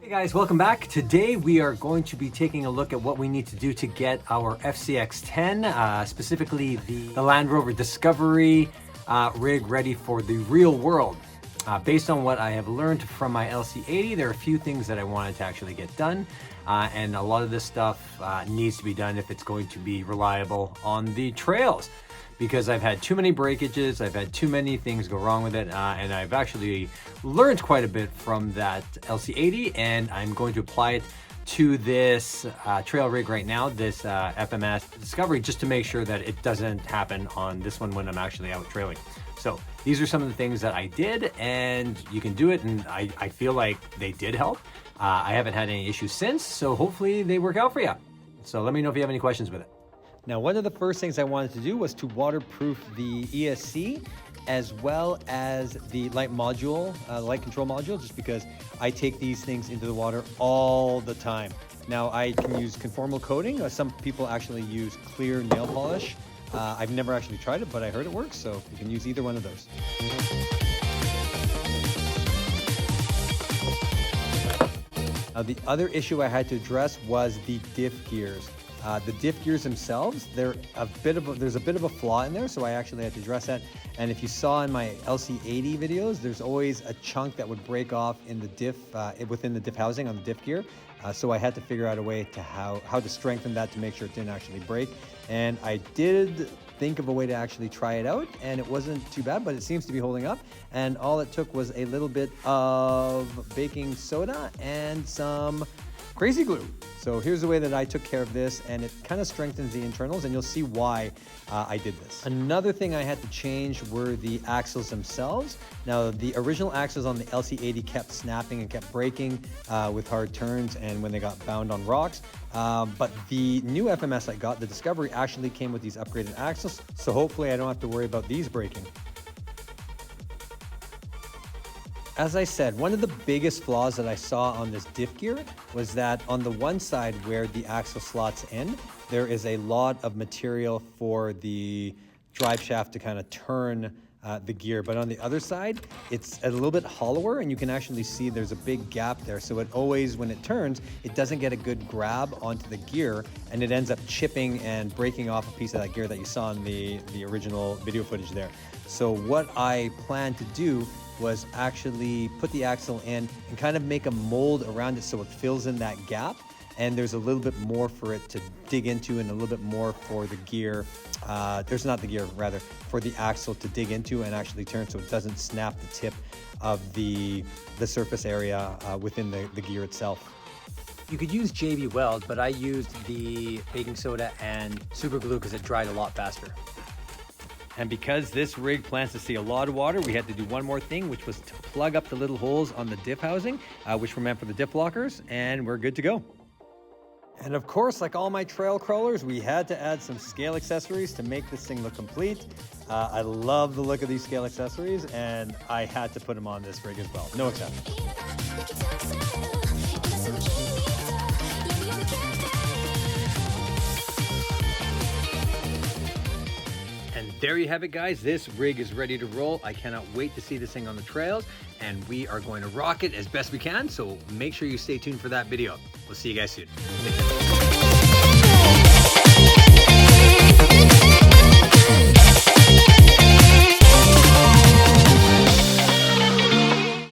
Hey guys, welcome back. Today we are going to be taking a look at what we need to do to get our FCX10, specifically the Land Rover Discovery rig ready for the real world. Based on what I have learned from my LC80, there are a few things that I wanted to actually get done, and a lot of this stuff needs to be done if it's going to be reliable on the trails. Because I've had too many breakages, I've had too many things go wrong with it, and I've actually learned quite a bit from that LC80, and I'm going to apply it to this trail rig right now, this FMS Discovery, just to make sure that it doesn't happen on this one when I'm actually out trailing. So these are some of the things that I did, and you can do it, and I feel like they did help. I haven't had any issues since, so hopefully they work out for you. So let me know if you have any questions with it. Now, one of the first things I wanted to do was to waterproof the ESC as well as the light module, light control module, just because I take these things into the water all the time. Now, I can use conformal coating. Some people actually use clear nail polish. I've never actually tried it, but I heard it works, so you can use either one of those. Now, the other issue I had to address was the diff gears. The diff gears themselves, there's a bit of a flaw in there, so I actually had to address that. And if you saw in my LC80 videos, there's always a chunk that would break off in the diff, within the diff housing on the diff gear. So I had to figure out a way to how to strengthen that to make sure it didn't actually break. And I did think of a way to actually try it out, and it wasn't too bad, but it seems to be holding up. And all it took was a little bit of baking soda and some crazy glue. So here's the way that I took care of this, and it kind of strengthens the internals, and you'll see why I did this. Another thing I had to change were the axles themselves. Now, the original axles on the LC80 kept snapping and kept breaking with hard turns and when they got bound on rocks. But the new FMS I got, the Discovery, actually came with these upgraded axles, so hopefully I don't have to worry about these breaking. As I said, one of the biggest flaws that I saw on this diff gear was that on the one side where the axle slots in, there is a lot of material for the drive shaft to kind of turn the gear. But on the other side, it's a little bit hollower, and you can actually see there's a big gap there. So it always, when it turns, it doesn't get a good grab onto the gear, and it ends up chipping and breaking off a piece of that gear that you saw in the original video footage there. So what I plan to do was actually put the axle in and kind of make a mold around it so it fills in that gap, and there's a little bit more for it to dig into and a little bit more for the gear, for the axle to dig into and actually turn so it doesn't snap the tip of the surface area within the gear itself. You could use JB Weld, but I used the baking soda and super glue because it dried a lot faster. And because this rig plans to see a lot of water, we had to do one more thing, which was to plug up the little holes on the diff housing, which were meant for the diff lockers, and we're good to go. And of course, like all my trail crawlers, we had to add some scale accessories to make this thing look complete. I love the look of these scale accessories, and I had to put them on this rig as well. No exception. There you have it, guys. This rig is ready to roll. I cannot wait to see this thing on the trails, and we are going to rock it as best we can. So make sure you stay tuned for that video. We'll see you guys soon.